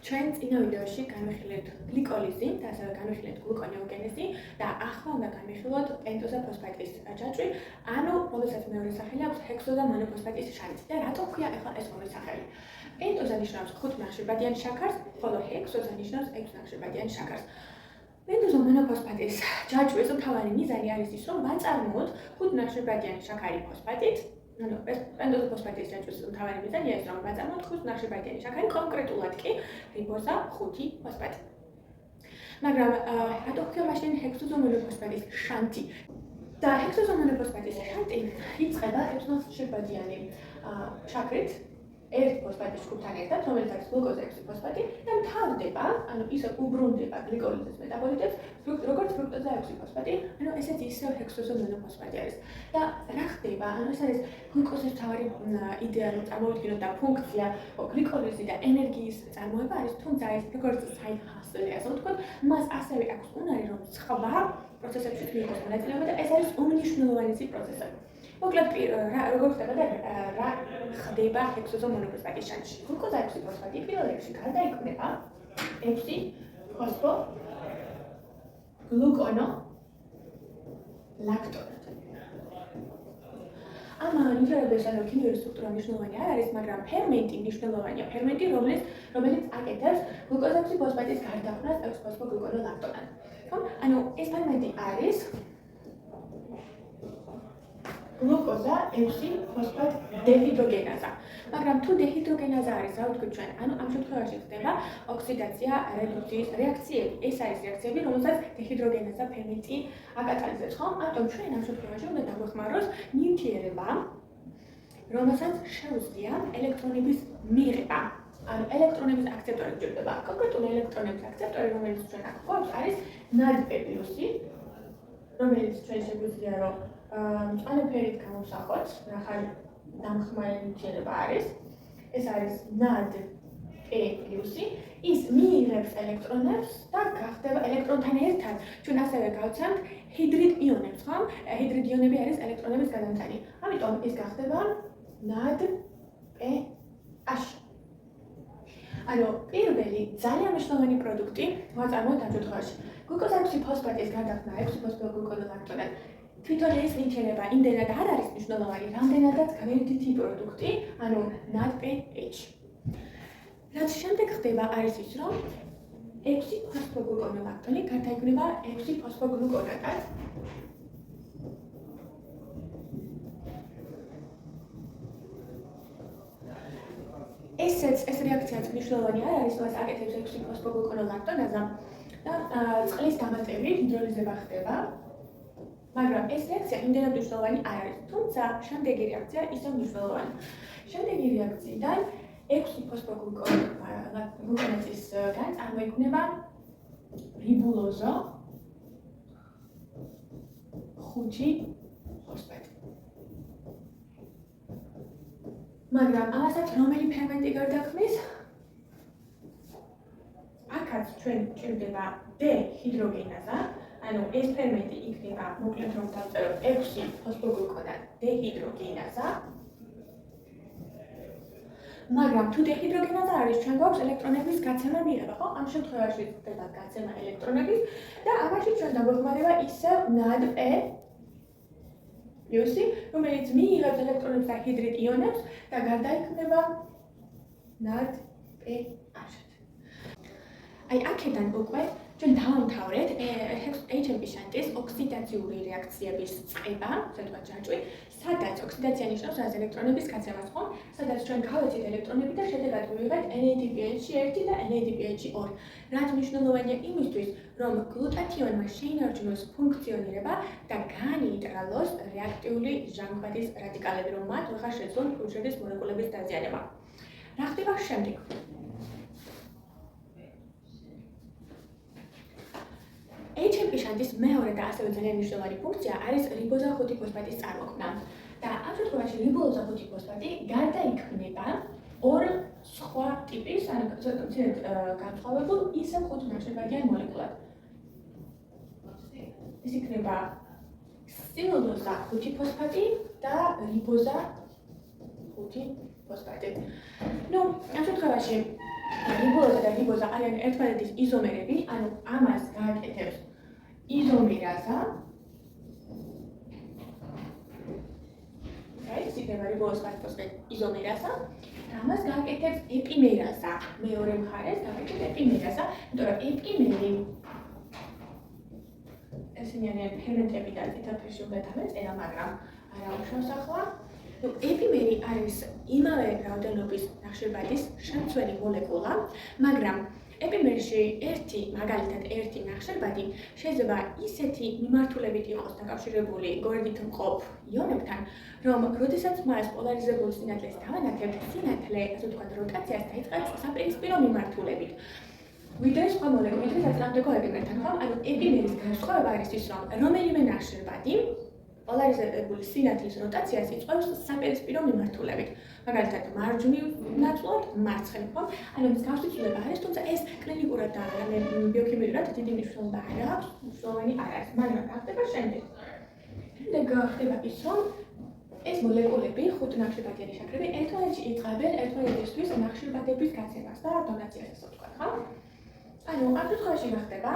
ჩვენ წინა ვიდეოში განვიხილეთ გლიკოლიზი და ასევე განვიხილეთ გლუკონეოგენეზი და ახლა უნდა განვიხილოთ პენტოზა ფოსფატის ჯაჭვი, ანუ როდესაც მეორე სახელი აქვს ჰექსოზა მონოფოსფატის შანტი. და რატო ქვია ახლა ეს ორი სახელი? პენტოზა ნიშნავს 5 ნახშირბადიან შაქარს, ხოლო ჰექსოზა ნიშნავს 6 ნახშირბადიან შაქარს. პენტოზა მონოფოსფატის ჯაჭვის მთავარი მიზანი არის ის, რომ ვაწარმოოთ 5 ნახშირბადიანი შაქარი ფოსფატით. ანუ ეს პენტოზა ფოსფატის ჯაჭვის მთავარი მიზანია ის, რომ ვაწარმოოთ 5 ნახშირბადიანი შაქარი, კონკრეტულად კი რიბოზა 5 ფოსფატი. მაგრამ რატო ქვია მაშინ ჰექსოზა მონოფოსფატის შანტი? და ჰექსოზა მონოფოსფატის შანტი იწყება 6 ნახშირბადიანი შაქრით, ერთ ფოსფატის ჯგუფთან ერთად, რომელიც არის გლუკოზა 6 ფოსფატი და მთავრდება, ანუ ისე უბრუნდება გლიკოლიზის მეტაბოლიტებს, როგორც ფრუქტოზა 6 ფოსფატი, ანუ ესეც ისევ ჰექსოზა მონოფოსფატი არის. და რა ხდება? ანუ ეს არის გლუკოზის მთავარი იდეა, რომ წარმოვიდგინოთ და ფუნქცია, გლიკოლიზი და ენერგიის წარმოება არის, თუმცა ეს როგორც side hustle, ასე ვთქვათ, მას ასევე აქვს უნარი, რომ სხვა პროცესებში მიიღოს მონაწილეობა და ეს არის უმნიშვნელოვანესი პროცესები. მოკლედ როგორ ხდება და რა ხდება ჰექსოზა მონოფოსფატის შანტში? გლუკოზა 6 ფოსფატი პირველ რიგში გარდაიქმნება 6 ფოსფო გლუკონო ლაქტონად. ამ ნიუტრიენტების ანუ ქიმიური სტრუქტურა მნიშვნელოვანი არ არის, მაგრამ ფერმენტი მნიშვნელოვანია. ფერმენტი, რომელიც აკეთებს გლუკოზა 6 ფოსფატის გარდაქმნას 6 ფოსფო გლუკონო ლაქტონად. ანუ ეს ფერმენტი არის გლუკოზა 6 ფოსფატ დეჰიდროგენაზა. მაგრამ თუ დეჰიდროგენაზა არის, რა ვთქვით ჩვენ? ანუ ამ შემთხვევაში ხდება ოქსიდაცია, რედუქციის რეაქციები. ეს არის რეაქციები, რომელსაც დეჰიდროგენაზა ფერმენტი აკატალიზებს, ხო? ამიტომ ჩვენ ამ შემთხვევაში უნდა დაგვეხმაროს ნივთიერება, რომელსაც შეუძლია ელექტრონების მიღება. ანუ ელექტრონების აქცეპტორი გვჭირდება. კონკრეტული ელექტრონების აქცეპტორი, რომელიც ჩვენ აქ გვაქვს, არის NADP+, რომელიც ჩვენ შეგვიძლია რომ მწვანე-ფერით გამოვსახოთ, ნახარ დამხმარე ნივთიერება არის. ეს არის NADP+, ის მიიღებს ელექტრონებს და გახდება ელექტრონთან ერთად. ჩვენ ასევე გავცემთ ჰიდრიდ იონებს, ხო? ჰიდრიდ იონები არის ელექტრონების გადამტანი. ამიტომ ის გახდება NADPH. ანუ პირველი ძალიან მნიშვნელოვანი პროდუქტი ვაწარმოოთ ამ შემთხვევაში. გლუკოზა 6 ფოსფატის გარდაქმნა 6 ფოსფო გლუკონო ლაქტონად. თვითონ ეს ნივთიერება იმდენად არ არის მნიშვნელოვანი, რამდენადაც გვერდითი პროდუქტი, ანუ NADPH. რაც შემდეგ ხდება არის ის, რომ 6 ფოსფო გლუკონო ლაქტონი გარდაიქმნება 6 ფოსფო გლუკონატად. ეს რეაქციაც მნიშვნელოვანი არ არის, რაც აკეთებს 6 ფოსფო გლუკონო ლაქტონაზა და წყლის დამატებით ჰიდროლიზება ხდება. მაგრამ ეს რეაქცია იმდენად მნიშვნელოვანი არ არის, თუმცა შემდეგი რეაქცია ისევ მნიშვნელოვანი. შემდეგი რეაქციიდან 6 ფოსფო გლუკონატისგან წარმოიქმნება რიბულოზა 5 ფოსფატი. მაგრამ ამასაც რომელი ფერმენტი გარდაქმნის? აქაც ჩვენ გვჭირდება დეჰიდროგენაზა, ანუ ეს ფერმენტი იქნება, მოკლედ რომ დავწეროთ 6 ფოსფოგლუკონატ დეჰიდროგენაზა. მაგრამ თუ დეჰიდროგენაზა არის, ჩვენ გვაქვს ელექტრონების გაცემა მიღება, ხო? ამ შემთხვევაში ხდება გაცემა ელექტრონების და ამაში ჩვენ დაგვეხმარება ისევ NADP+, რომელიც მიიღებს ელექტრონებს და ჰიდრიდ იონებს და გარდაიქმნება NADPH. აი აქედან უკვე ჩვენ დავამთავრეთ HMP შანტის ოქსიდაციური რეაქციების წყება, ასე ვთქვათ ჯაჭვი, სადაც ოქსიდაცია ნიშნავს რას ელექტრონების გაცემას, ხო? სადაც ჩვენ გავეცით ელექტრონები და შედეგად მივიღეთ NADPH1 და NADPH2. რაც მნიშვნელოვანია იმისთვის, რომ გლუტათიონმა შეინარჩუნოს ფუნქციონირება და განიიტრალოს რეაქტიული ჟანგბადის რადიკალები, რომ მათ ვეღარ შეძლონ უჯრედის მოლეკულების დაზიანება. რა ხდება შემდეგ? HMP შანტის მეორე და ასევე ძალიან მნიშვნელოვანი ფუნქცია არის რიბოზა 5 ფოსფატის წარმოქმნა. და ამ შემთხვევაში რიბოზა 5 ფოსფატი გარდაიქმნება ორ სხვა ტიპის, ანუ ცოტა განსხვავებულ ისევ 5 ნახშირბადიან მოლეკულად. ეს იქნება სილულოზა 5 ფოსფატი და რიბოზა 5 ფოსფატი. ნუ ამ შემთხვევაში რიბოზა და რიბოზა არიან ერთმანეთის იზომერები, ანუ ამას გააკეთებს იზომერაზა. ეს იქნება რიბოზის ფოსფატ იზომერაზა. ამას გააკეთებს ეპიმერაზა. მეორე მხარეს გააკეთებს ეპიმერაზა, იმიტომ რომ ეპიმერი ესენი არიან ფერმენტები და თითაფერში უნდა დავეწერა, მაგრამ არა უშავს ახლა. ეპიმერი არის იმავე რაოდენობის ნახშირბადის შემცველი მოლეკულა, მაგრამ ეპიმერში მაგალითად ერთი ნახშირბადი შეიძლება ისეთი მიმართულებით იყოს დაკავშირებული გვერდით მყოფ იონებთან, რომ როდესაც მას პოლარიზებული სინათლეს დავანათებთ, სინათლე, ასე ვთქვათ, როტაციას დაიწყებს საპირისპირო მიმართულებით. ვიდრე სხვა მოლეკულები საწინააღმდეგო ეპიმერთან, ხო? ანუ ეპიმერის განსხვავება არის ის, რომ რომელიმე ნახშირბადი პოლარიზებული სინათლის როტაციას იწვევს საპირისპირო მიმართულებით. მაგალითად, მარჯვნივ ნაცვლად, მარცხნივ, ხო? ანუ მის გასწავლება არის, თუმცა ეს კლინიკურად და ბიოქიმიურად დიდი მნიშვნელობა არ აქვს, მნიშვნელოვანი არ არის, მაგრამ რა ხდება შემდეგ? შემდეგ ხდება ის, რომ ეს მოლეკულები, ხუთ ნახშირბადიანი შაქრები, ერთმანეთში იწყებენ ერთმანეთისთვის ნახშირბადების გაცემას და დონაციას, ასე ვთქვათ, ხო? ანუ ამ შემთხვევაში რა ხდება?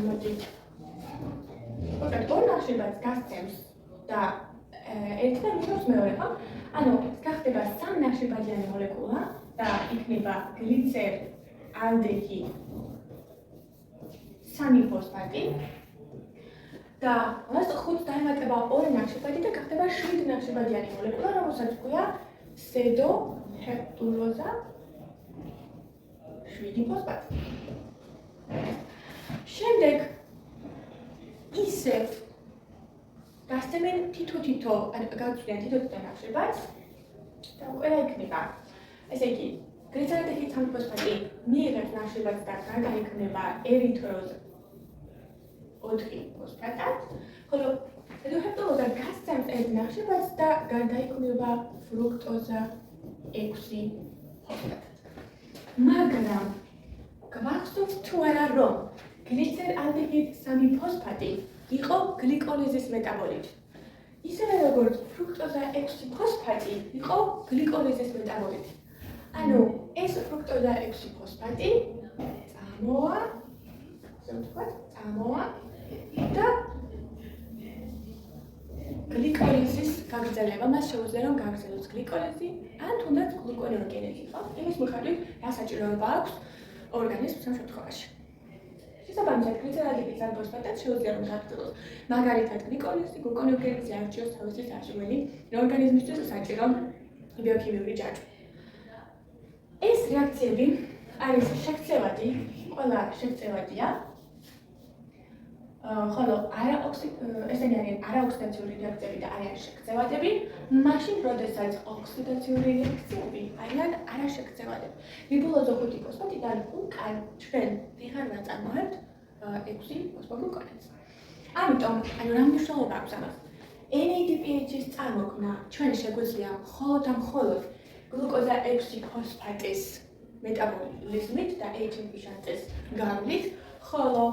მოდით ოღონდ ორ ნახშირბადს გასცემს და ერთი და მინუს მეორე, ხო? ანუ გახდება სამ ნახშირბადიანი მოლეკულა და იქნება გლიცერ ალდეჰი 3 ფოსფატი და მას ხუთს დაემატება ორი ნახშირბადი და გახდება 7 ნახშირბადიანი მოლეკულა, რომელსაც ქვია სედო ჰეპტულოზა 7 ფოსფატი. შემდეგ ისევ გასცემენ თითო-თითო, ანუ გავწვდიან თითო-თითო ნახშირბადს და უკვე რა იქნება? ესე იგი, გლიცერალდეჰი 3 ფოსფატი მიიღებს ნახშირბადს და გარდა იქნება ერითროზ 4 ფოსფატად, ხოლო სედოჰეპტულოზა გასცემს ერთ ნახშირბადს და გარდა იქნება ფრუქტოზა 6 ფოსფატად. მაგრამ გვახსოვს თუ არა, რომ გლიცერალდეჰი 3 ფოსფატი იყო გლიკოლიზის მეტაბოლიტი. ისევე როგორც ფრუქტოზა 6 ფოსფატი იყო გლიკოლიზის მეტაბოლიტი. ანუ ეს ფრუქტოზა 6 ფოსფატი წამოვა, ასე ვთქვათ, წამოვა და გლიკოლიზის გაგრძელება, მას შეუძლია რომ გაგრძელოს გლიკოლიზი, ან თუნდაც გლუკონეოგენეზი, ხო? იმის მიხედვით, რა საჭიროება აქვს ორგანიზმს ამ შემთხვევაში. შესაბამისად, გლიცერალდეჰი 3 ფოსფატად შეუძლია რომ გაგრძელოს მაგალითად გლიკოლიზი, გლუკონეოგენეზი არჩიოს თავისი საშუალო ორგანიზმისთვის საჭირო ბიოქიმიური ჯაჭვი. ეს რეაქციები არის შექცევადი, ყველა შექცევადია. ხოლო ესენი არიან არაოქსიდაციური რეაქციები და არიან შექცევადები, მაშინ როდესაც ოქსიდაციური რეაქციები არიან არაშექცევადები. რიბულოზა 5 ფოსფატიდან უკან ჩვენ ვეღარ ვაწარმოებთ 6 ფოსფოგლუკონენს. ამიტომ, რა მნიშვნელობა აქვს ამას? NADPH-ის წარმოქმნა ჩვენ შეგვიძლია მხოლოდ და მხოლოდ გლუკოზა 6 ფოსფატის მეტაბოლიზმით და ATP შანტის გავლით, ხოლო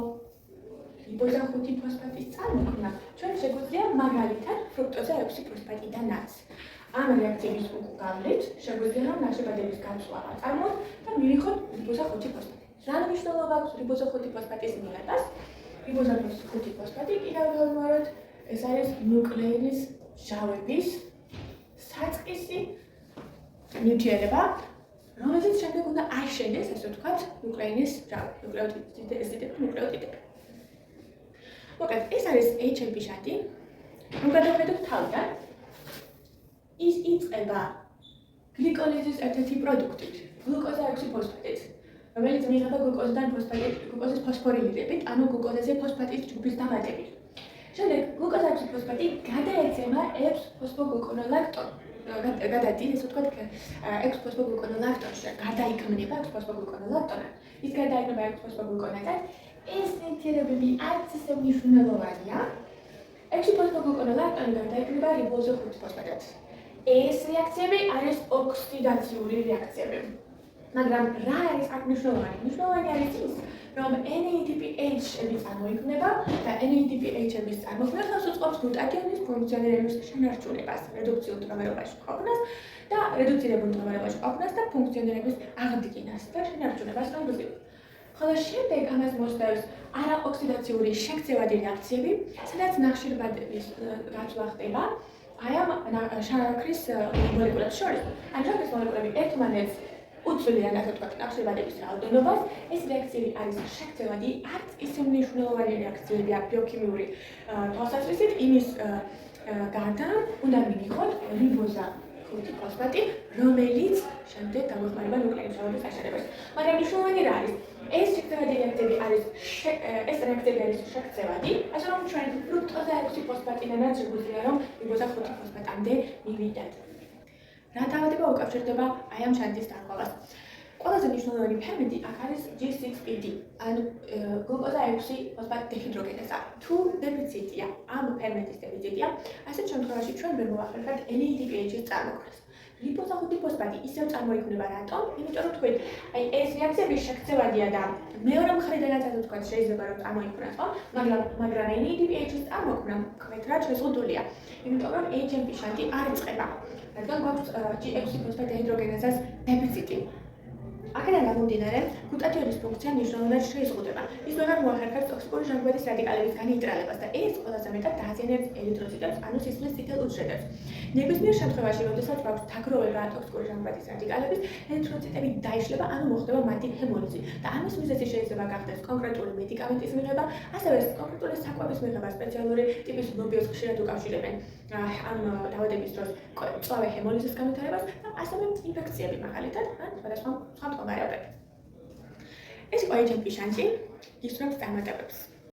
რიბოზა 5 ფოსფატის წარმოქმნა ჩვენ შეგვიძლია მაგალითად ფრუქტოზა 6 ფოსფატიდანაც. ამ რეაქციების გავლით შეგვიძლია რომ ნახშირბადების გაცვლა აწარმოოთ და მივიღოთ რიბოზა 5 ფოსფატი. რა მნიშვნელობა აქვს რიბოზა 5 ფოსფატის მიღებას? რიბოზა 5 ფოსფატი კიდევ ვიმეორებთ, ეს არის ნუკლეინის ჟავების საწყისი ნივთიერება, რომელზეც შემდეგ უნდა აშენდეს, ასე ვთქვათ, ნუკლეინის ჟავი, ნუკლეოტიდები. მოკლედ, ეს არის HMP შატი. რომ გადავხედოთ თავიდან, ის იწყება გლიკოლიზის ერთ-ერთი პროდუქტით, გლუკოზა 6 ფოსფატით, რომელიც მიიღება გლუკოზის ფოსფორილიდებით, ანუ გლუკოზაზე ფოსფატის ჯგუფის დამატებით. შემდეგ გლუკოზა 6 ფოსფატი გადაეცემა 6 ფოსფოგლუკონოლაქტონს. გადადის, ასე ვთქვათ, 6 ფოსფოგლუკონოლაქტონში, გადაიქმნება 6 ფოსფოგლუკონოლაქტონად. ის გადაიქმნება 6 ფოსფოგლუკონატად. ეს ნივთიერებები არც ისე მნიშვნელოვანია. 6 ფოსფოგლუკონოლაქტონი გადაიქმნება რიბოზა 5 ფოსფატად. ეს რეაქციები არის ოქსიდაციური რეაქციები. მაგრამ რა არის აქ მნიშვნელოვანი? მნიშვნელოვანი არის ის, რომ NADPH-ები წარმოიქმნება და NADPH-ების წარმოქმნა ხელს უწყობს გლუტატიონის ფუნქციონირების შენარჩუნებას, რედუქციურ მდგომარეობაში ყოფნას და რედუცირებულ მდგომარეობაში ყოფნას და ფუნქციონირების აღდგენას და შენარჩუნებას რომგზით. ხოლო შემდეგ ამას მოსდევს არაოქსიდაციური შექცევადი რეაქციები, სადაც ნახშირბადების გაცვლა ხდება აი ამ შაქრის მოლეკულებს შორის. ან შაქრის მოლეკულები ერთმანეთს უცვლიან, ასე ვთქვათ, ნახშირბადების რაოდენობას. ეს რეაქციები არის შექცევადი, არც ისე მნიშვნელოვანი რეაქციებია ბიოქიმიური თვალსაზრისით, იმის გარდა უნდა მივიღოთ რიბოზა 5 ფოსფატი, რომელიც შემდეგ გამოხმარება ნუკლეინის მჟავების აშენებას. მაგრამ მნიშვნელოვანი რა არის? ეს შექცევადი რეაქციები არის შექცევადი, ასე რომ ჩვენ ფრუქტოზა 6 ფოსფატიდანაც შეგვიძლია რომ რიბოზა 5 ფოსფატამდე მივიდეთ. რა თავდება უკავშირდება აი ამ შანტის დარღვევას. ყველაზე მნიშვნელოვანი ფერმენტი აქ არის G6PD, ანუ გლუკოზა 6 ფოსფატ დეჰიდროგენაზა. თუ დეფიციტია, ამ ფერმენტის დეფიციტია, ასეთ შემთხვევაში ჩვენ ვერ მოვახერხებთ NADPH-ის წარმოქმნას. რიბოზა 5 ფოსფატი ისევ წარმოიქმნება რატომ? იმიტომ რომ თქვენ აი ეს რეაქციები შექცევადია და მეორე მხრიდანაც ასე ვთქვათ შეიძლება რომ წარმოიქმნას, ხო? მაგრამ NADPH-ის წარმოქმნა მკვეთრად შეზღუდულია. იმიტომ რომ HMP შანტი არ იწყება. რადგან გვაქვს G6 ფოსფატ დეჰიდროგენაზას დეფიციტი. აქედან გამომდინარე, გლუტატიონის ფუნქცია მნიშვნელოვნად შეიზღუდება. ის ვეღარ მოახერხებს ტოქსიკური ჟანგბადის რადიკალების განიტრალებას და ეს ყველაზე მეტად დააზიანებს ერითროციტებს, ანუ სისხლის წითელ უჯრედებს. ნებისმიერ შემთხვევაში, როდესაც გვაქვს დაგროვება ტოქსიკური ჟანგბადის რადიკალების, ერითროციტები დაიშლება, ანუ მოხდება მათი ჰემოლიზი და ამის მიზეზი შეიძლება გახდეს კონკრეტული მედიკამენტის მიღება, ასევე კონკრეტული საკვების მიღება, სპეციალური ტიპის ლობიოს ხშირად უკავშირებენ ამ დაავადების დროს წვავე ჰემოლიზის განვითარებას და ასევე ინფექციები მაგალითად, ან სხვადასხვა მდგომარეობები. ეს იყო HMP შანტი, ისრებს წარმატებებს.